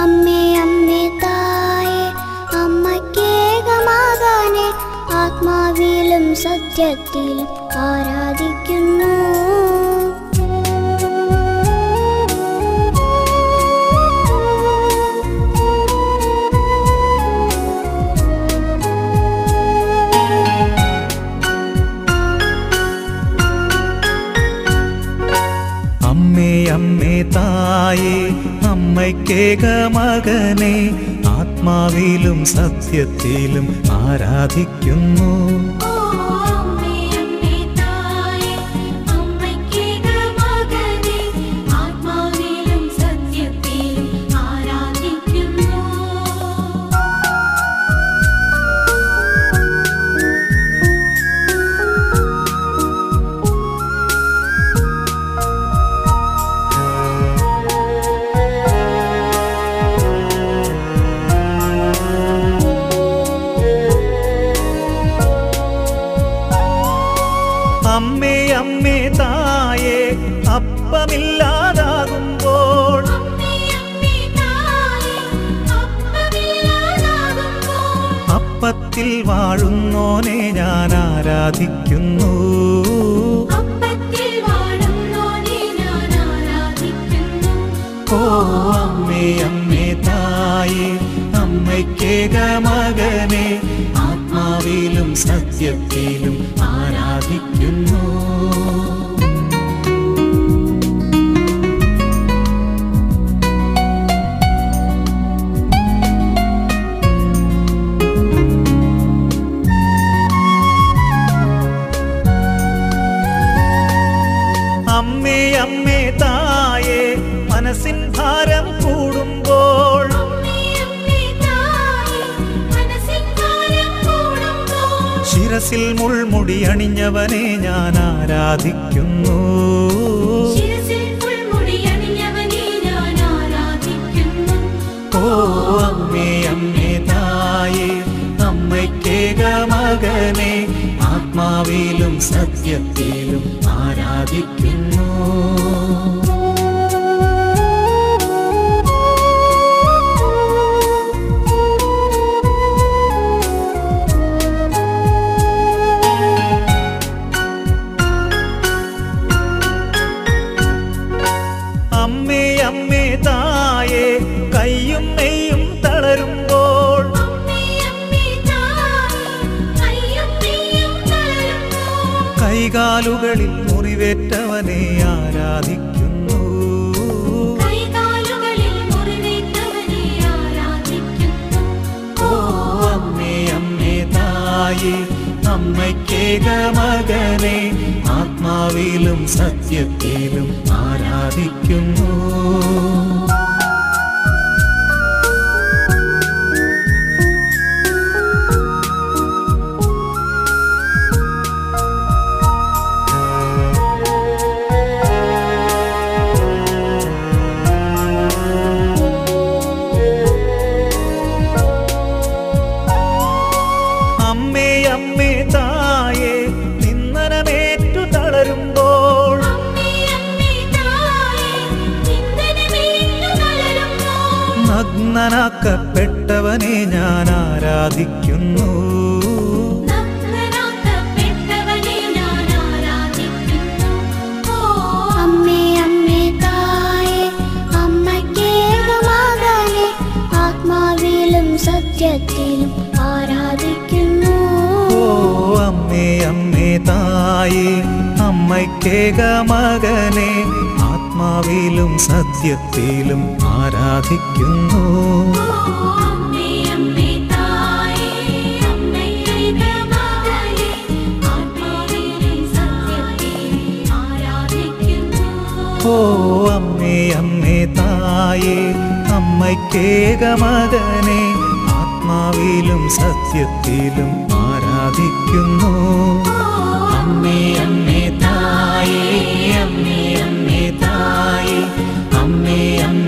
അമ്മേ അമ്മേ തായേ അമ്മക്കേക മകനെ ആത്മാവിലും സത്യത്തിലും ആരാധിക്കുന്നു. അമ്മേ അമ്മേ തായേ അമ്മയ്ക്കേക മകനെ ആത്മാവിലും സത്യത്തിലും ആരാധിക്കുന്നു. അമ്മേ അമ്മേ തായേ അപ്പമില്ലാതാകുമ്പോൾ അപ്പത്തിൽ വാഴുന്നോനെ ഞാൻ ആരാധിക്കുന്നു. ഓ അമ്മേ അമ്മേ തായേ അമ്മയ്ക്കേക മകനെ ആത്മാവിലും സത്യത്തിലും ആരാധിക്കുന്നു. അമ്മേ അമ്മേ തായേ മനസ്സിൻ ഭാരം കൂടുമ്പോൾ ശിരസിൽ മുൾമുടി അണിഞ്ഞവനെ ഞാൻ ആരാധിക്കുന്നു. ഓ അമ്മേ അമ്മേ തായേ അമ്മയ്ക്കേക മകനെ ആത്മാവിലും സത്യത്തിലും ആരാധിക്കുന്നു. അമ്മേ അമ്മേ തായേ കയ്യും നെയ്യും തളരുമ്പോൾ കൈകാലുകളിൽ മുറിവേറ്റവനെ ആരാധിക്കുന്നു. ഓ അമ്മേ അമ്മേ തായേ അമ്മയ്ക്കേക മകനെ ആത്മാവിലും സത്യത്തിലും ആരാധിക്കുന്നു. അമ്മേ അമ്മേ തായേ നിന്ദനമേറ്റു തളരുമ്പോൾ നഗ്നനാക്കപ്പെട്ടവനെ ഞാൻ ആരാധിക്കുന്നു. അമ്മേ അമ്മേ തായേ അമ്മക്കേക മകനെ ആത്മാവിലും സത്യത്തിലും ആരാധിക്കുന്നു. ഓ അമ്മേ അമ്മേ തായേ അമ്മയ്ക്കേക മകനെ ആത്മാവിലും സത്യത്തിലും ആരാധിക്കുന്നു. ഓ അമ്മേ അമ്മേ തായേ അമ്മയ്ക്കേക മകനെ ആത്മാവിലും സത്യത്തിലും ആരാധിക്കുന്നു. അമ്മേ അമ്മേ തായേ അമ്മേ അമ്മേ തായേ അമ്മേ അമ്മേ